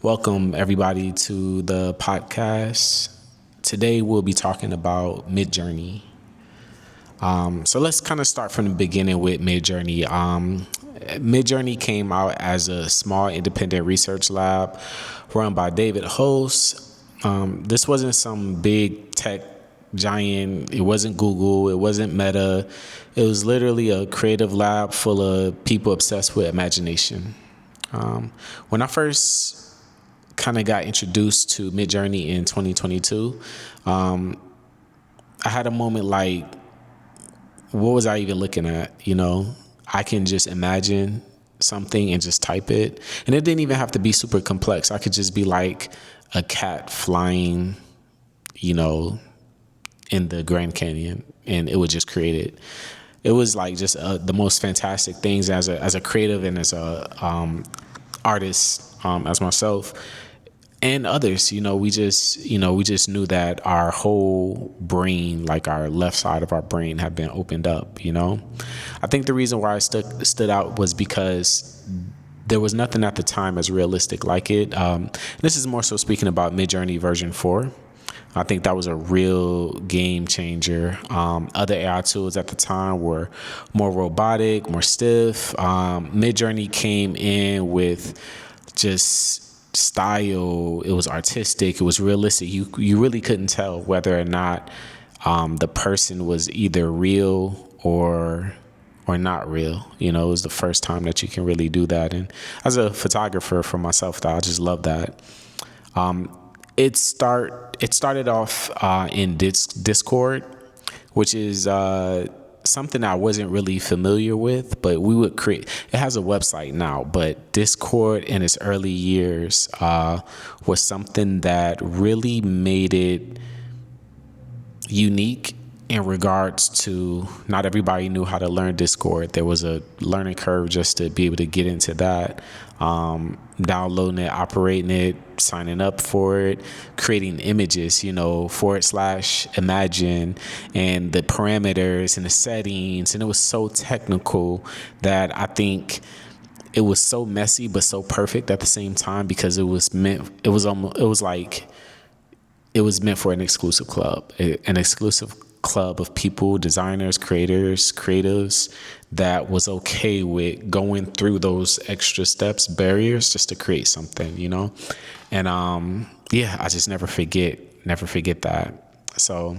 Welcome, everybody, to the podcast. Today, we'll be talking about MidJourney. So let's kind of start from the beginning with MidJourney. MidJourney came out as a small independent research lab run by David Host. This wasn't some big tech giant. It wasn't Google. It wasn't Meta. It was literally a creative lab full of people obsessed with imagination. When I first kind of got introduced to MidJourney in 2022, I had a moment like, what was I even looking at? I can just imagine something and just type it. And it didn't even have to be super complex. I could just be like a cat flying, in the Grand Canyon, and it would just create it. It was like just the most fantastic things as a creative and as a artist, as myself and others. We just knew that our whole brain, like our left side of our brain, had been opened up. I think the reason why I stood out was because there was nothing at the time as realistic like it. This is more so speaking about MidJourney version 4. I think that was a real game changer. Other AI tools at the time were more robotic, more stiff. MidJourney came in with just style. It was artistic. It was realistic. You really couldn't tell whether or not the person was either real or not real. It was the first time that you can really do that. And as a photographer for myself, I just love that. It started off in Discord, which is something I wasn't really familiar with, but we would create. It has a website now, but Discord in its early years was something that really made it unique in regards to not everybody knew how to learn Discord. There was a learning curve just to be able to get into that. Downloading it, operating it, signing up for it, creating images, /imagine, and the parameters and the settings. And it was so technical that I think it was so messy but so perfect at the same time, because it was meant for an exclusive club of people, designers, creators, creatives, that was okay with going through those extra steps, barriers, just to create something, And I just never forget that. So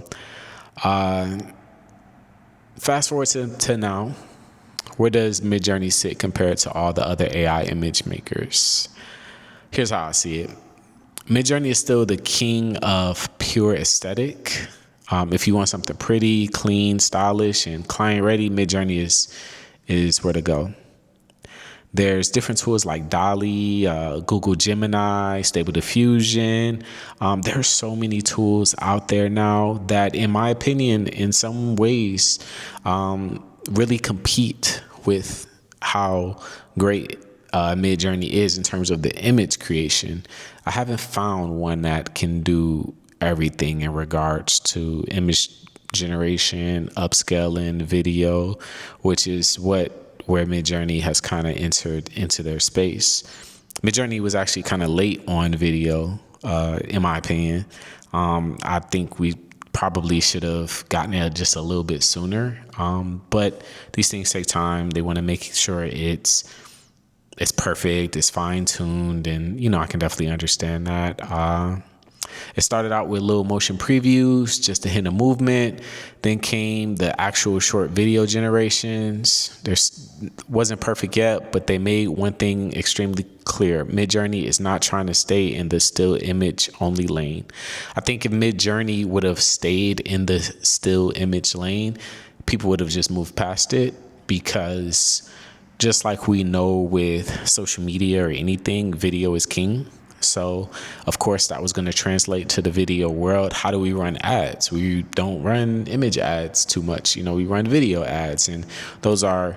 fast forward to now. Where does MidJourney sit compared to all the other AI image makers? Here's how I see it. MidJourney is still the king of pure aesthetic. If you want something pretty, clean, stylish, and client-ready, MidJourney is where to go. There's different tools like DALL-E, Google Gemini, Stable Diffusion. There are so many tools out there now that, in my opinion, in some ways, really compete with how great MidJourney is in terms of the image creation. I haven't found one that can do everything in regards to image generation, upscaling, video, which is where MidJourney has kind of entered into their space. MidJourney was actually kind of late on video, in my opinion. I think we probably should have gotten it just a little bit sooner. But these things take time. They want to make sure it's perfect, it's fine-tuned, and I can definitely understand that. It started out with little motion previews just to hint a movement. Then came the actual short video generations. Wasn't perfect yet, but they made one thing extremely clear. MidJourney is not trying to stay in the still image only lane. I think if MidJourney would have stayed in the still image lane, people would have just moved past it, because just like we know with social media or anything, video is king. So, of course, that was going to translate to the video world. How do we run ads? We don't run image ads too much. We run video ads, and those are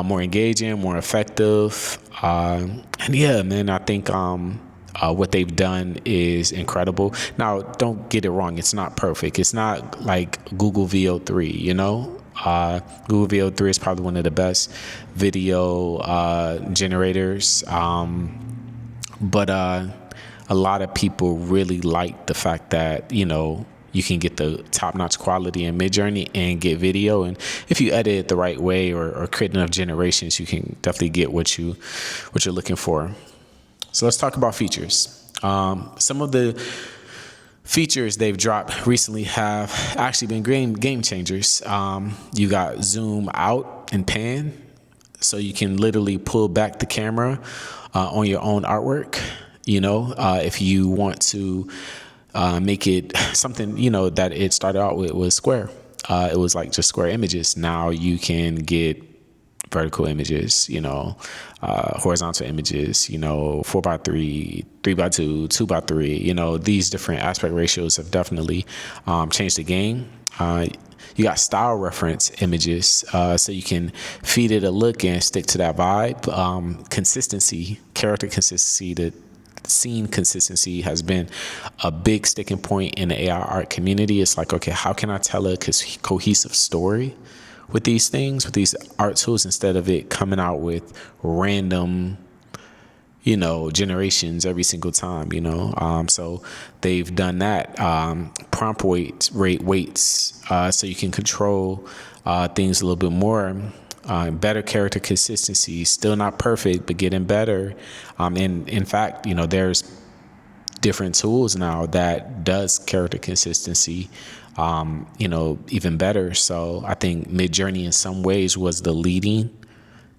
more engaging, more effective. And yeah, man, I think what they've done is incredible. Now, don't get it wrong. It's not perfect. It's not like Google VO3, Google VO3 is probably one of the best video generators. But a lot of people really like the fact that, you can get the top-notch quality in MidJourney and get video. And if you edit it the right way or create enough generations, you can definitely get what you're looking for. So let's talk about features. Some of the features they've dropped recently have actually been game changers. You got zoom out and pan, so you can literally pull back the camera on your own artwork. If you want to make it something, that it started out with was square. It was like just square images. Now you can get vertical images, horizontal images, 4x3, 3x2, 2x3, these different aspect ratios have definitely changed the game. You got style reference images, so you can feed it a look and stick to that vibe. Consistency, character consistency, the scene consistency has been a big sticking point in the AI art community. It's like, okay, how can I tell a cohesive story with these things, with these art tools, instead of it coming out with random, generations every single time, so they've done that. Prompt weights, so you can control things a little bit more. Better character consistency, still not perfect, but getting better. And in fact, there's different tools now that does character consistency, even better. So I think MidJourney in some ways was the leading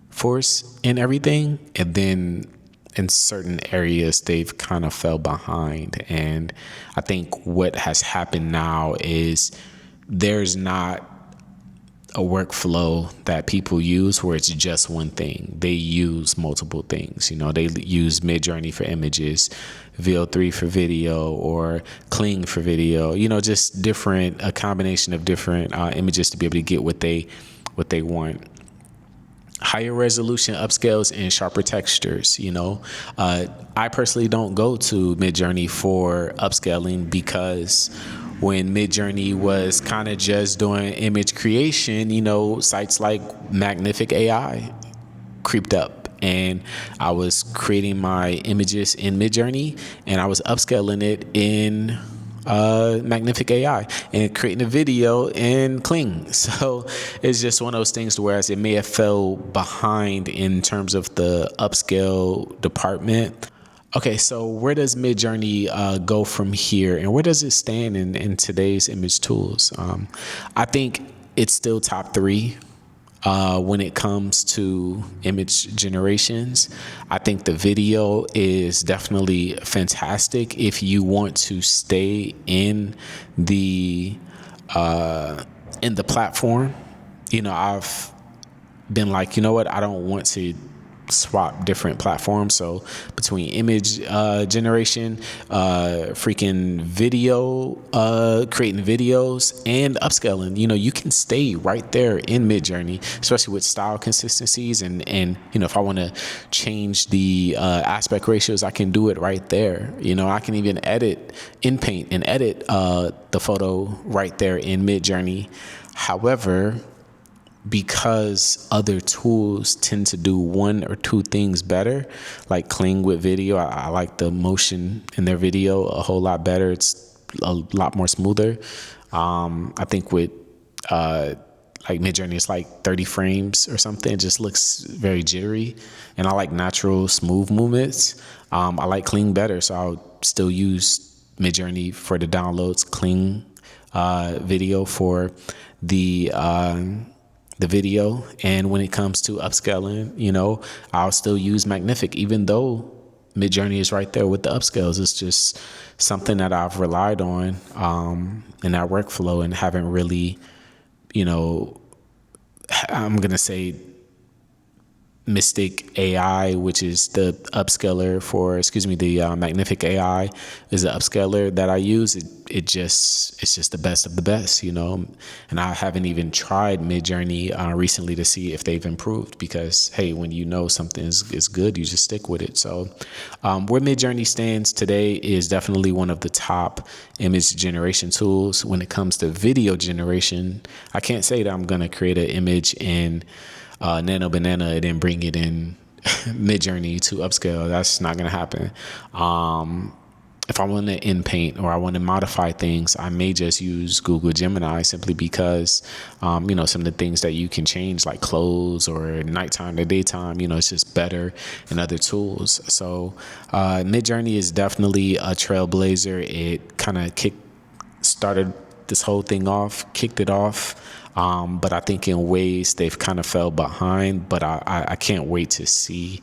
force in everything. And then in certain areas, they've kind of fell behind. And I think what has happened now is there's not a workflow that people use where it's just one thing. They use multiple things. They use MidJourney for images, VO3 for video, or Kling for video, just a combination of different images to be able to get what they want. Higher resolution upscales and sharper textures. I personally don't go to MidJourney for upscaling, because when MidJourney was kind of just doing image creation, sites like MagnificAI creeped up, and I was creating my images in MidJourney and I was upscaling it in MagnificAI and creating a video in Kling. So it's just one of those things to whereas it may have fell behind in terms of the upscale department. Okay, so where does MidJourney go from here, and where does it stand in today's image tools? I think it's still top 3 when it comes to image generations. I think the video is definitely fantastic if you want to stay in the platform. I've been like, I don't want to swap different platforms. So between image generation, freaking video, creating videos, and upscaling, you can stay right there in MidJourney, especially with style consistencies. And if I want to change the aspect ratios, I can do it right there. I can even edit in Paint and edit the photo right there in MidJourney. However, because other tools tend to do one or two things better, like Kling with video, I like the motion in their video a whole lot better. It's a lot more smoother. I think with like MidJourney, it's like 30 frames or something. It just looks very jittery, and I like natural, smooth movements. I like Kling better, so I'll still use MidJourney for the downloads, Kling video for the video. And when it comes to upscaling, I'll still use Magnific, even though MidJourney is right there with the upscales. It's just something that I've relied on in that workflow, and haven't really, I'm going to say Mystic AI, which is the upscaler for, the MagnificAI is the upscaler that I use. It's just the best of the best, and I haven't even tried MidJourney recently to see if they've improved, because hey, when something is good, you just stick with it. So where MidJourney stands today is definitely one of the top image generation tools. When it comes to video generation, I can't say that I'm going to create an image in Nano Banana and then bring it in MidJourney to upscale. That's not going to happen. if I want to in paint or I want to modify things, I may just use Google Gemini simply because, some of the things that you can change, like clothes or nighttime to daytime, it's just better in other tools. So MidJourney is definitely a trailblazer. It kind of started this whole thing off, kicked it off. But I think in ways they've kind of fell behind, but I can't wait to see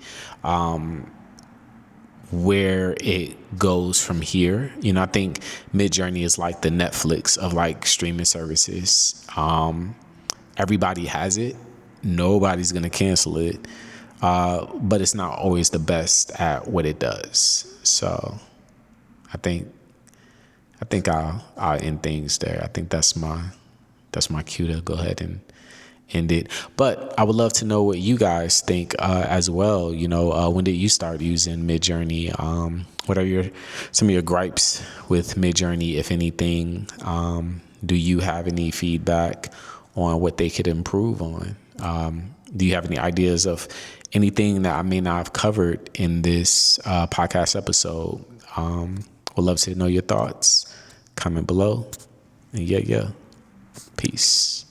where it goes from here. I think MidJourney is like the Netflix of like streaming services. Everybody has it. Nobody's going to cancel it. But it's not always the best at what it does. So I think I'll end things there. I think that's my cue to go ahead and end it. But I would love to know what you guys think as well. When did you start using MidJourney? What are some of your gripes with MidJourney, if anything? Do you have any feedback on what they could improve on? Do you have any ideas of anything that I may not have covered in this podcast episode? Would love to know your thoughts. Comment below. And yeah. Peace.